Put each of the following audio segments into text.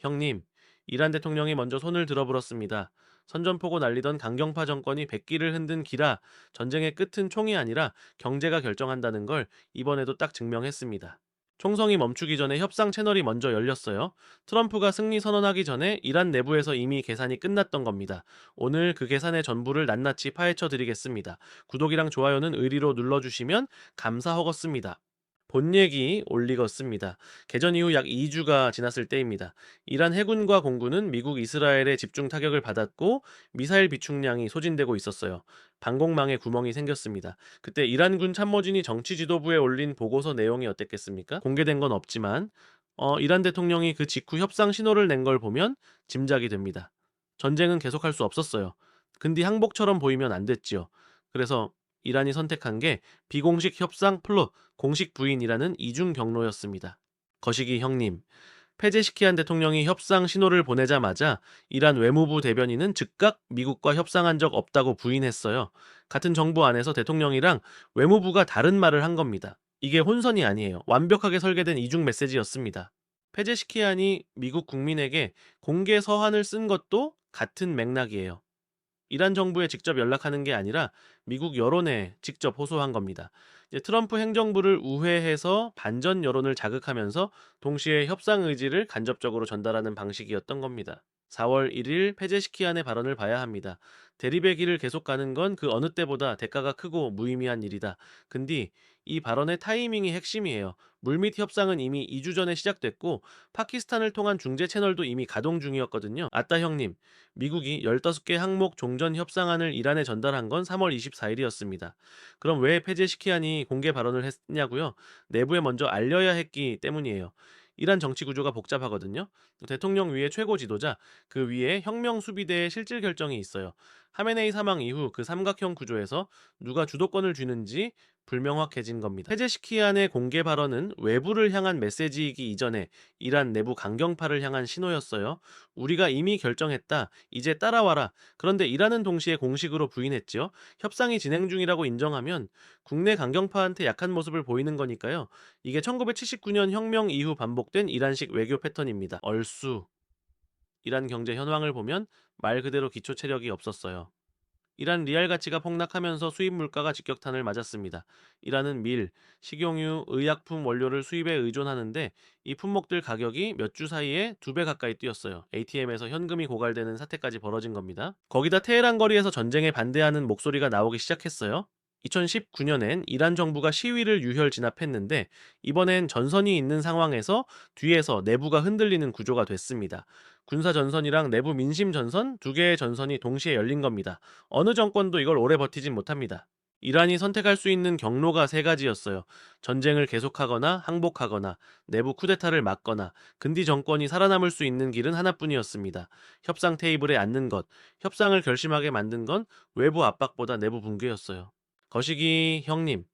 형님, 이란 대통령이 먼저 손을 들어불었습니다. 선전포고 날리던 강경파 정권이 백기를 흔든 기라 전쟁의 끝은 총이 아니라 경제가 결정한다는 걸 이번에도 딱 증명했습니다. 총성이 멈추기 전에 협상 채널이 먼저 열렸어요. 트럼프가 승리 선언하기 전에 이란 내부에서 이미 계산이 끝났던 겁니다. 오늘 그 계산의 전부를 낱낱이 파헤쳐 드리겠습니다. 구독이랑 좋아요는 의리로 눌러주시면 감사하겠습니다. 본 얘기 올리겠습니다. 개전 이후 약 2주가 지났을 때입니다. 이란 해군과 공군은 미국 이스라엘의 집중 타격을 받았고 미사일 비축량이 소진되고 있었어요. 방공망에 구멍이 생겼습니다. 그때 이란군 참모진이 정치 지도부에 올린 보고서 내용이 어땠겠습니까? 공개된 건 없지만 이란 대통령이 그 직후 협상 신호를 낸 걸 보면 짐작이 됩니다. 전쟁은 계속할 수 없었어요. 근데 항복처럼 보이면 안 됐지요. 그래서 이란이 선택한 게 비공식 협상 플러 공식 부인이라는 이중 경로였습니다. 거시기 형님, 페제시키안 대통령이 협상 신호를 보내자마자 이란 외무부 대변인은 즉각 미국과 협상한 적 없다고 부인했어요. 같은 정부 안에서 대통령이랑 외무부가 다른 말을 한 겁니다. 이게 혼선이 아니에요. 완벽하게 설계된 이중 메시지였습니다. 페제시키안이 미국 국민에게 공개 서한을 쓴 것도 같은 맥락이에요. 이란 정부에 직접 연락하는 게 아니라 미국 여론에 직접 호소한 겁니다. 이제 트럼프 행정부를 우회해서 반전 여론을 자극하면서 동시에 협상 의지를 간접적으로 전달하는 방식이었던 겁니다. 4월 1일 페제시키안의 발언을 봐야 합니다. 대립의 길을 계속 가는 건 그 어느 때보다 대가가 크고 무의미한 일이다. 근데 이 발언의 타이밍이 핵심이에요. 물밑 협상은 이미 2주 전에 시작됐고 파키스탄을 통한 중재 채널도 이미 가동 중이었거든요. 아따 형님, 미국이 15개 항목 종전 협상안을 이란에 전달한 건 3월 24일이었습니다. 그럼 왜 페제시키안이 공개 발언을 했냐고요? 내부에 먼저 알려야 했기 때문이에요. 이란 정치 구조가 복잡하거든요. 대통령 위에 최고 지도자, 그 위에 혁명 수비대의 실질 결정이 있어요. 하메네이 사망 이후 그 삼각형 구조에서 누가 주도권을 쥐는지 불명확해진 겁니다. 페제시키안의 공개 발언은 외부를 향한 메시지이기 이전에 이란 내부 강경파를 향한 신호였어요. 우리가 이미 결정했다. 이제 따라와라. 그런데 이란은 동시에 공식으로 부인했죠. 협상이 진행 중이라고 인정하면 국내 강경파한테 약한 모습을 보이는 거니까요. 이게 1979년 혁명 이후 반복된 이란식 외교 패턴입니다. 얼쑤. 이란 경제 현황을 보면 말 그대로 기초 체력이 없었어요. 이란 리알 가치가 폭락하면서 수입 물가가 직격탄을 맞았습니다. 이란은 밀, 식용유, 의약품 원료를 수입에 의존하는데 이 품목들 가격이 몇 주 사이에 2배 가까이 뛰었어요. ATM에서 현금이 고갈되는 사태까지 벌어진 겁니다. 거기다 테헤란 거리에서 전쟁에 반대하는 목소리가 나오기 시작했어요. 2019년엔 이란 정부가 시위를 유혈 진압했는데 이번엔 전선이 있는 상황에서 뒤에서 내부가 흔들리는 구조가 됐습니다. 군사 전선이랑 내부 민심 전선 두 개의 전선이 동시에 열린 겁니다. 어느 정권도 이걸 오래 버티진 못합니다. 이란이 선택할 수 있는 경로가 세 가지였어요. 전쟁을 계속하거나 항복하거나 내부 쿠데타를 막거나 근디 정권이 살아남을 수 있는 길은 하나뿐이었습니다. 협상 테이블에 앉는 것, 협상을 결심하게 만든 건 외부 압박보다 내부 붕괴였어요. 거시기 형님,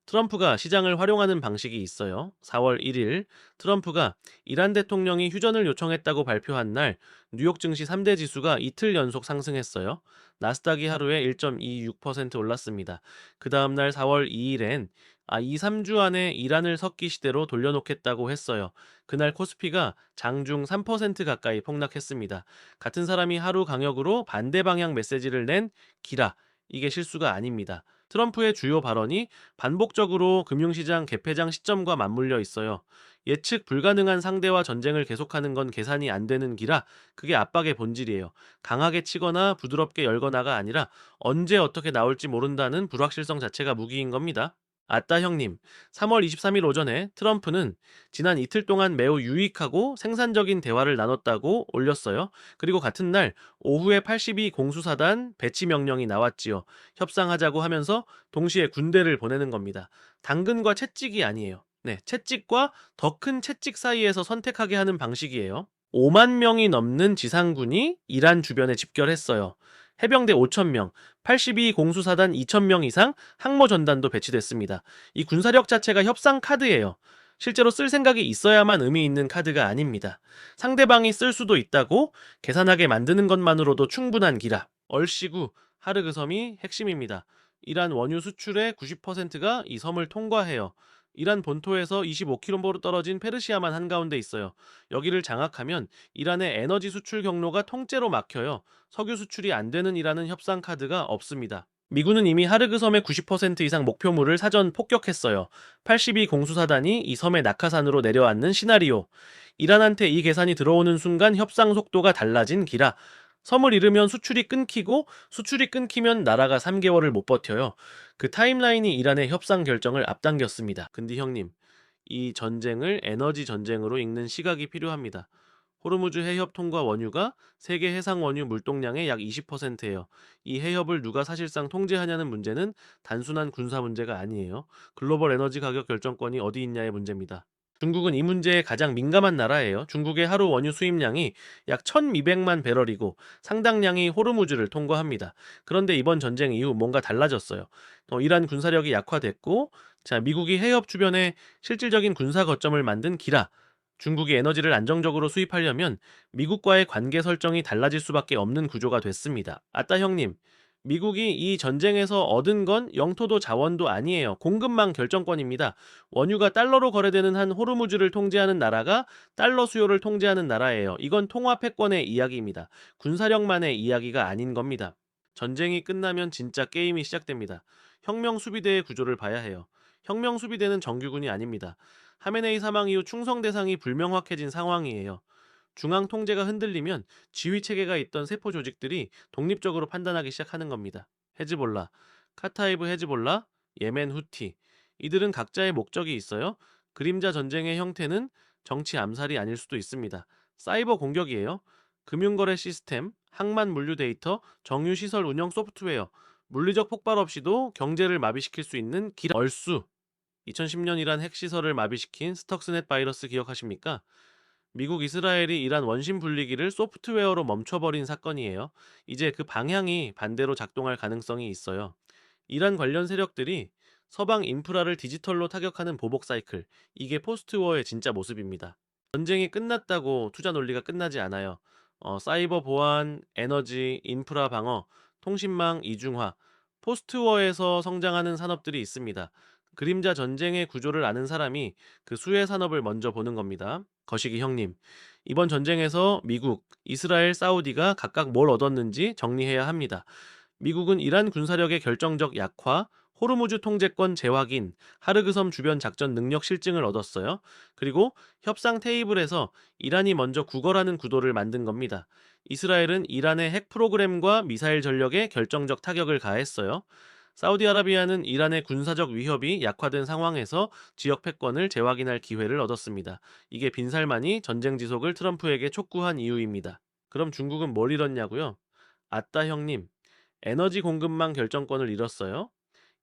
트럼프가 시장을 활용하는 방식이 있어요. 4월 1일 트럼프가 이란 대통령이 휴전을 요청했다고 발표한 날 뉴욕 증시 3대 지수가 이틀 연속 상승했어요. 나스닥이 하루에 1.26% 올랐습니다. 그 다음 날 4월 2일엔 2, 3주 안에 이란을 석기 시대로 돌려놓겠다고 했어요. 그날 코스피가 장중 3% 가까이 폭락했습니다. 같은 사람이 하루 강역으로 반대 방향 메시지를 낸 기라. 이게 실수가 아닙니다. 트럼프의 주요 발언이 반복적으로 금융시장 개폐장 시점과 맞물려 있어요. 예측 불가능한 상대와 전쟁을 계속하는 건 계산이 안 되는 기라 그게 압박의 본질이에요. 강하게 치거나 부드럽게 열거나가 아니라 언제 어떻게 나올지 모른다는 불확실성 자체가 무기인 겁니다. 아따 형님, 3월 23일 오전에 트럼프는 지난 이틀 동안 매우 유익하고 생산적인 대화를 나눴다고 올렸어요. 그리고 같은 날 오후에 82 공수사단 배치 명령이 나왔지요. 협상하자고 하면서 동시에 군대를 보내는 겁니다. 당근과 채찍이 아니에요. 네, 채찍과 더 큰 채찍 사이에서 선택하게 하는 방식이에요. 5만 명이 넘는 지상군이 이란 주변에 집결했어요. 해병대 5천 명, 82 공수사단 2천 명 이상 항모 전단도 배치됐습니다. 이 군사력 자체가 협상 카드예요. 실제로 쓸 생각이 있어야만 의미 있는 카드가 아닙니다. 상대방이 쓸 수도 있다고 계산하게 만드는 것만으로도 충분한 기라. 얼씨구 하르그 섬이 핵심입니다. 이란 원유 수출의 90%가 이 섬을 통과해요. 이란 본토에서 25km 떨어진 페르시아만 한가운데 있어요. 여기를 장악하면 이란의 에너지 수출 경로가 통째로 막혀요. 석유 수출이 안 되는 이란은 협상 카드가 없습니다. 미군은 이미 하르그 섬의 90% 이상 목표물을 사전 폭격했어요. 82 공수사단이 이 섬의 낙하산으로 내려앉는 시나리오. 이란한테 이 계산이 들어오는 순간 협상 속도가 달라진 기라. 섬을 잃으면 수출이 끊기고 수출이 끊기면 나라가 3개월을 못 버텨요. 그 타임라인이 이란의 협상 결정을 앞당겼습니다. 근데 형님, 이 전쟁을 에너지 전쟁으로 읽는 시각이 필요합니다. 호르무즈 해협 통과 원유가 세계 해상 원유 물동량의 약 20%예요. 이 해협을 누가 사실상 통제하냐는 문제는 단순한 군사 문제가 아니에요. 글로벌 에너지 가격 결정권이 어디 있냐의 문제입니다. 중국은 이 문제에 가장 민감한 나라예요. 중국의 하루 원유 수입량이 약 1200만 배럴이고 상당량이 호르무즈를 통과합니다. 그런데 이번 전쟁 이후 뭔가 달라졌어요. 이란 군사력이 약화됐고, 자, 미국이 해협 주변에 실질적인 군사 거점을 만든 기라. 중국이 에너지를 안정적으로 수입하려면 미국과의 관계 설정이 달라질 수밖에 없는 구조가 됐습니다. 아따 형님, 미국이 이 전쟁에서 얻은 건 영토도 자원도 아니에요. 공급망 결정권입니다. 원유가 달러로 거래되는 한 호르무즈를 통제하는 나라가 달러 수요를 통제하는 나라예요. 이건 통화 패권의 이야기입니다. 군사력만의 이야기가 아닌 겁니다. 전쟁이 끝나면 진짜 게임이 시작됩니다. 혁명 수비대의 구조를 봐야 해요. 혁명 수비대는 정규군이 아닙니다. 하메네이 사망 이후 충성 대상이 불명확해진 상황이에요. 중앙 통제가 흔들리면 지휘 체계가 있던 세포 조직들이 독립적으로 판단하기 시작하는 겁니다. 헤즈볼라, 카타이브 헤즈볼라, 예멘 후티. 이들은 각자의 목적이 있어요. 그림자 전쟁의 형태는 정치 암살이 아닐 수도 있습니다. 사이버 공격이에요. 금융거래 시스템, 항만 물류 데이터, 정유 시설 운영 소프트웨어, 물리적 폭발 없이도 경제를 마비시킬 수 있는 길 얼수. 2010년 이란 핵시설을 마비시킨 스톡스넷 바이러스 기억하십니까? 미국 이스라엘이 이란 원심 분리기를 소프트웨어로 멈춰버린 사건이에요. 이제 그 방향이 반대로 작동할 가능성이 있어요. 이란 관련 세력들이 서방 인프라를 디지털로 타격하는 보복 사이클. 이게 포스트워의 진짜 모습입니다. 전쟁이 끝났다고 투자 논리가 끝나지 않아요. 사이버 보안, 에너지, 인프라 방어, 통신망 이중화, 포스트워에서 성장하는 산업들이 있습니다. 그림자 전쟁의 구조를 아는 사람이 그 수혜 산업을 먼저 보는 겁니다. 거시기 형님, 이번 전쟁에서 미국, 이스라엘, 사우디가 각각 뭘 얻었는지 정리해야 합니다. 미국은 이란 군사력의 결정적 약화, 호르무즈 통제권 재확인, 하르그섬 주변 작전 능력 실증을 얻었어요. 그리고 협상 테이블에서 이란이 먼저 구걸하는 구도를 만든 겁니다. 이스라엘은 이란의 핵 프로그램과 미사일 전력에 결정적 타격을 가했어요. 사우디아라비아는 이란의 군사적 위협이 약화된 상황에서 지역 패권을 재확인할 기회를 얻었습니다. 이게 빈살만이 전쟁 지속을 트럼프에게 촉구한 이유입니다. 그럼 중국은 뭘 잃었냐고요? 아따 형님, 에너지 공급망 결정권을 잃었어요.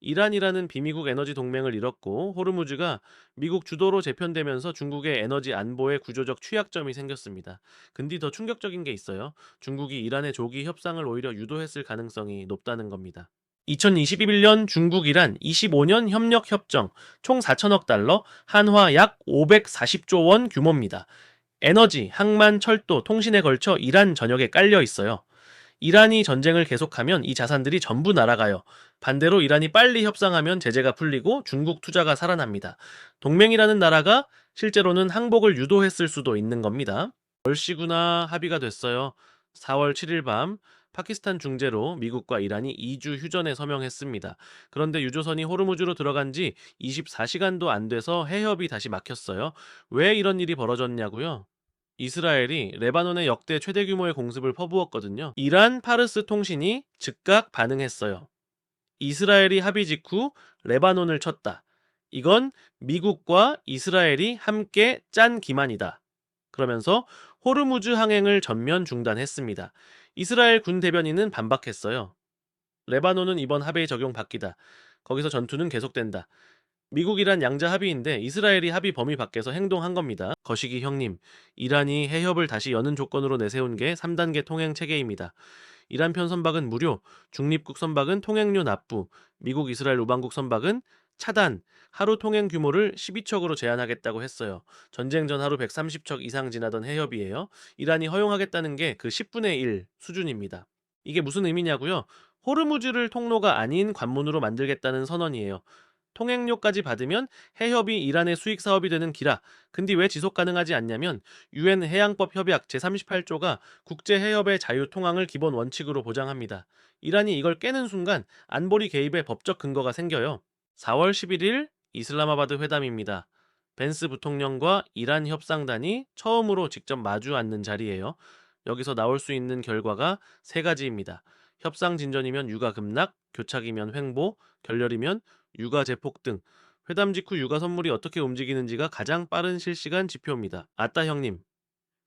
이란이라는 비미국 에너지 동맹을 잃었고 호르무즈가 미국 주도로 재편되면서 중국의 에너지 안보에 구조적 취약점이 생겼습니다. 근데 더 충격적인 게 있어요. 중국이 이란의 조기 협상을 오히려 유도했을 가능성이 높다는 겁니다. 2021년 중국-이란 25년 협력 협정 총 4천억 달러, 한화 약 540조 원 규모입니다. 에너지, 항만, 철도, 통신에 걸쳐 이란 전역에 깔려 있어요. 이란이 전쟁을 계속하면 이 자산들이 전부 날아가요. 반대로 이란이 빨리 협상하면 제재가 풀리고 중국 투자가 살아납니다. 동맹이라는 나라가 실제로는 항복을 유도했을 수도 있는 겁니다. 얼씨구나 합의가 됐어요. 4월 7일 밤 파키스탄 중재로 미국과 이란이 2주 휴전에 서명했습니다. 그런데 유조선이 호르무즈로 들어간 지 24시간도 안 돼서 해협이 다시 막혔어요. 왜 이런 일이 벌어졌냐고요? 이스라엘이 레바논에 역대 최대 규모의 공습을 퍼부었거든요. 이란 파르스 통신이 즉각 반응했어요. 이스라엘이 합의 직후 레바논을 쳤다. 이건 미국과 이스라엘이 함께 짠 기만이다. 그러면서 호르무즈 항행을 전면 중단했습니다. 이스라엘 군 대변인은 반박했어요. 레바논은 이번 합의 적용 밖이다. 거기서 전투는 계속된다. 미국이란 양자 합의인데 이스라엘이 합의 범위 밖에서 행동한 겁니다. 거시기 형님, 이란이 해협을 다시 여는 조건으로 내세운 게 3단계 통행 체계입니다. 이란 편 선박은 무료, 중립국 선박은 통행료 납부, 미국 이스라엘 우방국 선박은 차단, 하루 통행 규모를 12척으로 제한하겠다고 했어요. 전쟁 전 하루 130척 이상 지나던 해협이에요. 이란이 허용하겠다는 게 그 10분의 1 수준입니다. 이게 무슨 의미냐고요? 호르무즈를 통로가 아닌 관문으로 만들겠다는 선언이에요. 통행료까지 받으면 해협이 이란의 수익 사업이 되는 기라. 근데 왜 지속 가능하지 않냐면 유엔 해양법 협약 제38조가 국제 해협의 자유 통항을 기본 원칙으로 보장합니다. 이란이 이걸 깨는 순간 안보리 개입의 법적 근거가 생겨요. 4월 11일 이슬라마바드 회담입니다. 벤스 부통령과 이란 협상단이 처음으로 직접 마주 앉는 자리예요. 여기서 나올 수 있는 결과가 세 가지입니다. 협상 진전이면 유가 급락, 교착이면 횡보, 결렬이면 유가 재폭 등 회담 직후 유가 선물이 어떻게 움직이는지가 가장 빠른 실시간 지표입니다. 아따 형님,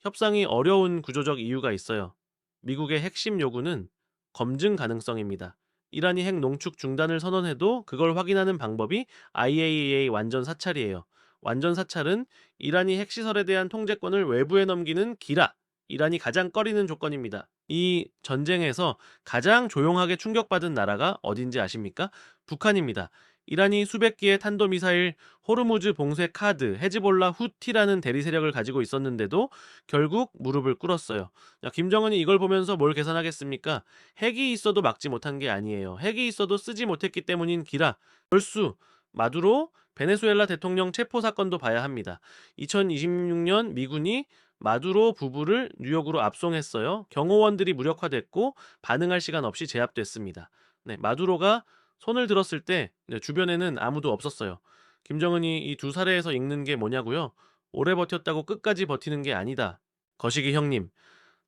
협상이 어려운 구조적 이유가 있어요. 미국의 핵심 요구는 검증 가능성입니다. 이란이 핵 농축 중단을 선언해도 그걸 확인하는 방법이 IAEA 완전 사찰이에요. 완전 사찰은 이란이 핵시설에 대한 통제권을 외부에 넘기는 기라, 이란이 가장 꺼리는 조건입니다. 이 전쟁에서 가장 조용하게 충격받은 나라가 어딘지 아십니까? 북한입니다. 이란이 수백 기의 탄도미사일, 호르무즈 봉쇄 카드, 헤즈볼라 후티라는 대리 세력을 가지고 있었는데도 결국 무릎을 꿇었어요. 야, 김정은이 이걸 보면서 뭘 계산하겠습니까? 핵이 있어도 막지 못한 게 아니에요. 핵이 있어도 쓰지 못했기 때문인 기라. 벌수, 마두로, 베네수엘라 대통령 체포 사건도 봐야 합니다. 2026년 미군이 마두로 부부를 뉴욕으로 압송했어요. 경호원들이 무력화됐고 반응할 시간 없이 제압됐습니다. 네, 마두로가 손을 들었을 때 주변에는 아무도 없었어요. 김정은이 이 두 사례에서 읽는 게 뭐냐고요? 오래 버텼다고 끝까지 버티는 게 아니다. 거시기 형님,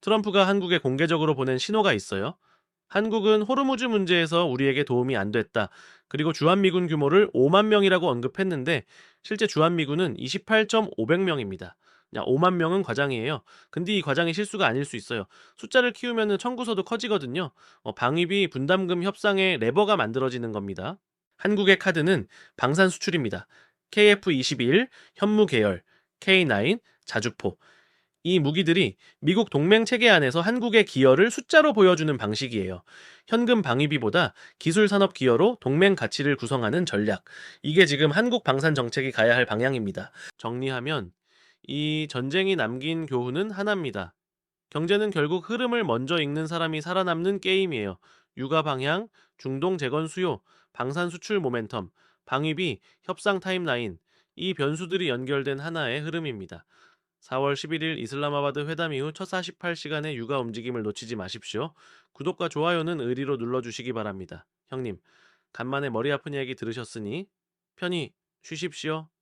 트럼프가 한국에 공개적으로 보낸 신호가 있어요. 한국은 호르무즈 문제에서 우리에게 도움이 안 됐다. 그리고 주한미군 규모를 5만 명이라고 언급했는데 실제 주한미군은 28.500명입니다. 5만 명은 과장이에요. 근데 이 과장이 실수가 아닐 수 있어요. 숫자를 키우면 청구서도 커지거든요. 방위비 분담금 협상의 레버가 만들어지는 겁니다. 한국의 카드는 방산 수출입니다. KF-21, 현무 계열, K9, 자주포. 이 무기들이 미국 동맹 체계 안에서 한국의 기여를 숫자로 보여주는 방식이에요. 현금 방위비보다 기술 산업 기여로 동맹 가치를 구성하는 전략. 이게 지금 한국 방산 정책이 가야 할 방향입니다. 정리하면 이 전쟁이 남긴 교훈은 하나입니다. 경제는 결국 흐름을 먼저 읽는 사람이 살아남는 게임이에요. 육아 방향, 중동 재건 수요, 방산 수출 모멘텀, 방위비, 협상 타임라인. 이 변수들이 연결된 하나의 흐름입니다. 4월 11일 이슬라마바드 회담 이후 첫 48시간의 육아 움직임을 놓치지 마십시오. 구독과 좋아요는 의리로 눌러주시기 바랍니다. 형님, 간만에 머리 아픈 이야기 들으셨으니 편히 쉬십시오.